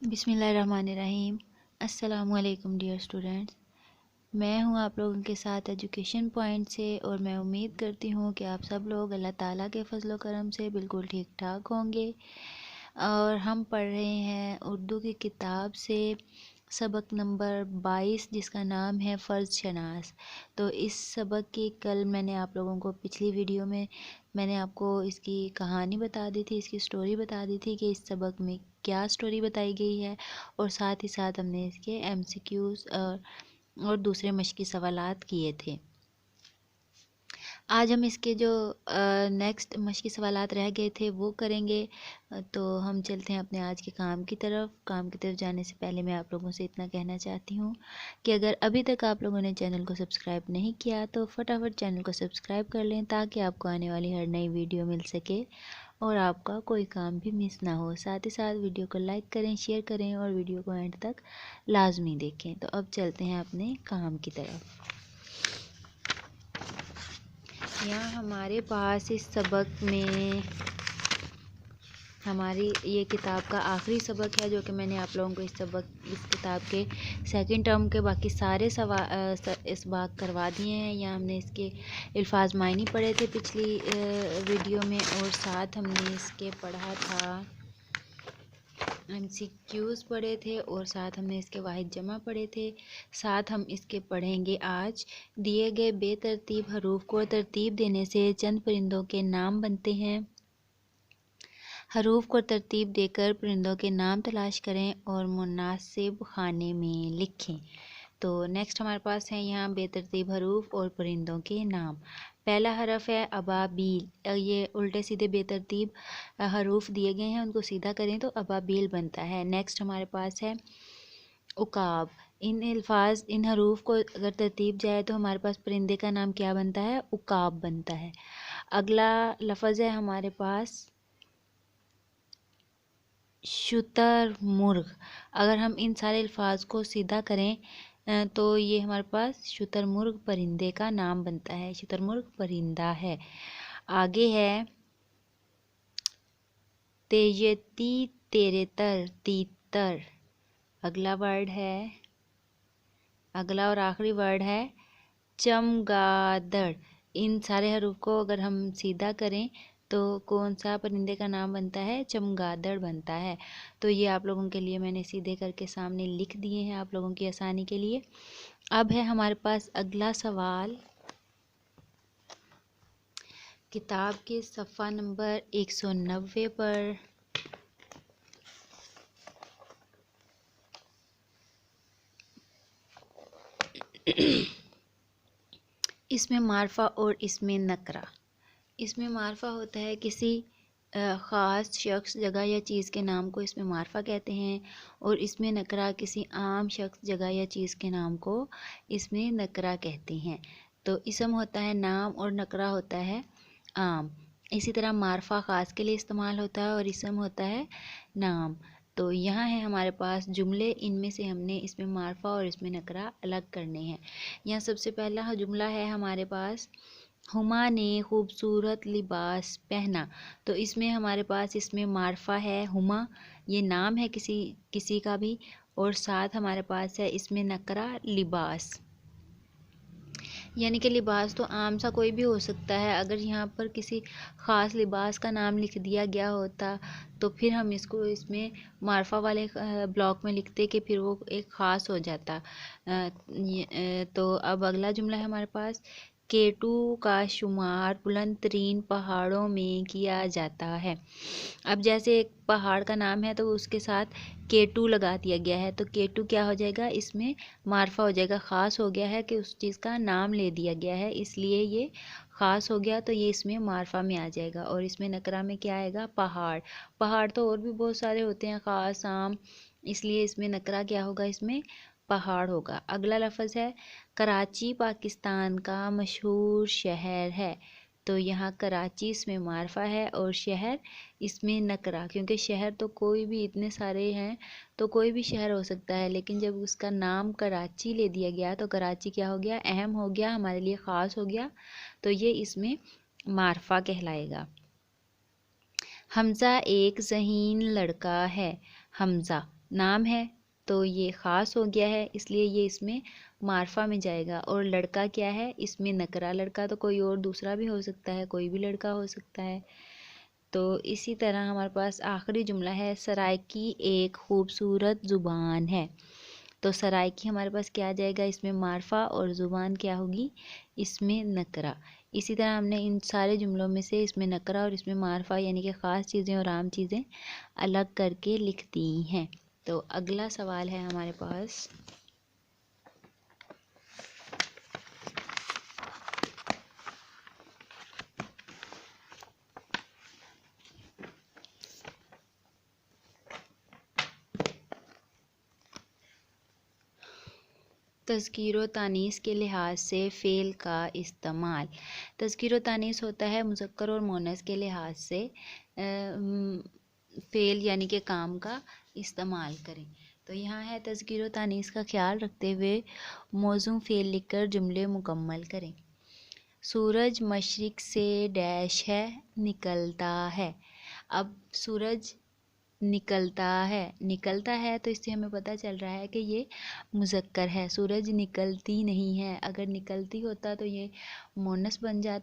بسم اللہ الرحمن الرحیم۔ السلام علیکم ڈیئر اسٹوڈنٹس، میں ہوں آپ لوگوں کے ساتھ ایجوکیشن پوائنٹ سے، اور میں امید کرتی ہوں کہ آپ سب لوگ اللہ تعالیٰ کے فضل و کرم سے بالکل ٹھیک ٹھاک ہوں گے۔ اور ہم پڑھ رہے ہیں اردو کی کتاب سے سبق نمبر 22، جس کا نام ہے فرض شناس۔ تو اس سبق کی کل میں نے آپ لوگوں کو پچھلی ویڈیو میں نے آپ کو اس کی کہانی بتا دی تھی، اس کی سٹوری بتا دی تھی کہ اس سبق میں کیا سٹوری بتائی گئی ہے، اور ساتھ ہی ساتھ ہم نے اس کے ایم سی کیوز اور دوسرے مشقی سوالات کیے تھے۔ آج ہم اس کے جو نیکسٹ مشقی سوالات رہ گئے تھے وہ کریں گے۔ تو ہم چلتے ہیں اپنے آج کے کام کی طرف جانے سے پہلے میں آپ لوگوں سے اتنا کہنا چاہتی ہوں کہ اگر ابھی تک آپ لوگوں نے چینل کو سبسکرائب نہیں کیا تو فٹافٹ چینل کو سبسکرائب کر لیں، تاکہ آپ کو آنے والی ہر نئی ویڈیو مل سکے اور آپ کا کوئی کام بھی مس نہ ہو۔ ساتھ ہی ساتھ ویڈیو کو لائک کریں، شیئر کریں اور ویڈیو کو اینڈ تک لازمی دیکھیں۔ تو اب چلتے ہیں اپنے کام کی طرف۔ یہاں ہمارے پاس اس سبق میں ہماری یہ کتاب کا آخری سبق ہے، جو کہ میں نے آپ لوگوں کو اس کتاب کے سیکنڈ ٹرم کے باقی سارے اسباق کروا دیے ہیں۔ یہاں ہم نے اس کے الفاظ معنی پڑھے تھے پچھلی ویڈیو میں، اور ساتھ ہم نے اس کے پڑھا تھا ایم سی کیوز پڑھے تھے، اور ساتھ ہم نے اس کے واحد جمع پڑھے تھے۔ ساتھ ہم اس کے پڑھیں گے آج۔ دیے گئے بے ترتیب حروف کو ترتیب دینے سے چند پرندوں کے نام بنتے ہیں۔ حروف کو ترتیب دے کر پرندوں کے نام تلاش کریں اور مناسب خانے میں لکھیں۔ تو نیکسٹ ہمارے پاس ہے یہاں بے ترتیب حروف اور پرندوں کے نام۔ پہلا حرف ہے ابابیل۔ یہ الٹے سیدھے بے ترتیب حروف دیے گئے ہیں، ان کو سیدھا کریں تو ابابیل بنتا ہے۔ نیکسٹ ہمارے پاس ہے عقاب۔ ان حروف کو اگر ترتیب جائے تو ہمارے پاس پرندے کا نام کیا بنتا ہے؟ عقاب بنتا ہے۔ اگلا لفظ ہے ہمارے پاس شتر مرغ۔ اگر ہم ان سارے الفاظ کو سیدھا کریں تو یہ ہمارے پاس شتر مرغ پرندے کا نام بنتا ہے۔ شتر مرغ پرندہ ہے۔ آگے ہے تیجتی تیرے تر تیتر۔ اگلا اور آخری ورڈ ہے چمگادڑ۔ ان سارے حروف کو اگر ہم سیدھا کریں تو کون سا پرندے کا نام بنتا ہے؟ چمگادڑ بنتا ہے۔ تو یہ آپ لوگوں کے لیے میں نے سیدھے کر کے سامنے لکھ دیے ہیں آپ لوگوں کی آسانی کے لیے۔ اب ہے ہمارے پاس اگلا سوال، کتاب کے صفحہ نمبر 190 پر۔ اس میں معرفہ اور اس میں نکرہ۔ اس میں معرفہ ہوتا ہے کسی خاص شخص، جگہ یا چیز کے نام کو اس میں معرفہ کہتے ہیں، اور اس میں نکرہ کسی عام شخص، جگہ یا چیز کے نام کو اس میں نکرہ کہتے ہیں۔ تو اسم ہوتا ہے نام اور نکرہ ہوتا ہے عام۔ اسی طرح معرفہ خاص کے لیے استعمال ہوتا ہے اور اسم ہوتا ہے نام۔ تو یہاں ہے ہمارے پاس جملے، ان میں سے ہم نے اس میں معرفہ اور اس میں نکرہ الگ کرنے ہیں۔ یہاں سب سے پہلا جملہ ہے ہمارے پاس، ہما نے خوبصورت لباس پہنا۔ تو اس میں ہمارے پاس اس میں معرفہ ہے ہما، یہ نام ہے کسی کا بھی، اور ساتھ ہمارے پاس ہے اس میں نکرہ لباس، یعنی کہ لباس تو عام سا کوئی بھی ہو سکتا ہے۔ اگر یہاں پر کسی خاص لباس کا نام لکھ دیا گیا ہوتا تو پھر ہم اس کو اس میں معرفہ والے بلاک میں لکھتے کہ پھر وہ ایک خاص ہو جاتا۔ تو اب اگلا جملہ ہے ہمارے پاس، کیٹو کا شمار بلند ترین پہاڑوں میں کیا جاتا ہے۔ اب جیسے ایک پہاڑ کا نام ہے تو اس کے ساتھ کیٹو لگا دیا گیا ہے، تو کیٹو کیا ہو جائے گا؟ اس میں معرفہ ہو جائے گا، خاص ہو گیا ہے کہ اس چیز کا نام لے دیا گیا ہے، اس لیے یہ خاص ہو گیا، تو یہ اس میں معرفہ میں آ جائے گا۔ اور اس میں نکرہ میں کیا آئے گا؟ پہاڑ۔ پہاڑ تو اور بھی بہت سارے ہوتے ہیں، خاص عام، اس لیے اس میں نکرہ کیا ہوگا؟ اس میں پہاڑ ہوگا۔ اگلا لفظ ہے کراچی پاکستان کا مشہور شہر ہے۔ تو یہاں کراچی اس میں معرفہ ہے اور شہر اس میں نکرہ، کیونکہ شہر تو کوئی بھی، اتنے سارے ہیں تو کوئی بھی شہر ہو سکتا ہے، لیکن جب اس کا نام کراچی لے دیا گیا تو کراچی کیا ہو گیا؟ اہم ہو گیا، ہمارے لیے خاص ہو گیا، تو یہ اس میں معرفہ کہلائے گا۔ حمزہ ایک ذہین لڑکا ہے۔ حمزہ نام ہے تو یہ خاص ہو گیا ہے، اس لیے یہ اس میں معرفہ میں جائے گا۔ اور لڑکا کیا ہے، اس میں نکرہ، لڑکا تو کوئی اور دوسرا بھی ہو سکتا ہے، کوئی بھی لڑکا ہو سکتا ہے۔ تو اسی طرح ہمارے پاس آخری جملہ ہے، سرائکی ایک خوبصورت زبان ہے۔ تو سرائکی ہمارے پاس کیا آ جائے گا، اس میں معرفہ، اور زبان کیا ہوگی، اس میں نکرہ۔ اسی طرح ہم نے ان سارے جملوں میں سے اس میں نکرہ اور اس میں معرفہ یعنی کہ خاص چیزیں اور عام چیزیں الگ کر کے لکھ دی ہیں۔ تو اگلا سوال ہے ہمارے پاس، تذکیر و تانیث کے لحاظ سے فعل کا استعمال۔ تذکیر و تانیث ہوتا ہے مذکر اور مؤنث کے لحاظ سے فعل یعنی کہ کام کا استعمال کریں۔ تو یہاں ہے، تذکیر و تانیث کا خیال رکھتے ہوئے موزوں فعل لکھ کر جملے مکمل کریں۔ سورج مشرق سے ڈیش ہے، نکلتا ہے۔ اب سورج نکلتا ہے تو اس سے ہمیں پتہ چل رہا ہے کہ یہ مذکر ہے، سورج نکلتی نہیں ہے۔ اگر نکلتی ہوتا تو یہ مؤنث بن جاتا۔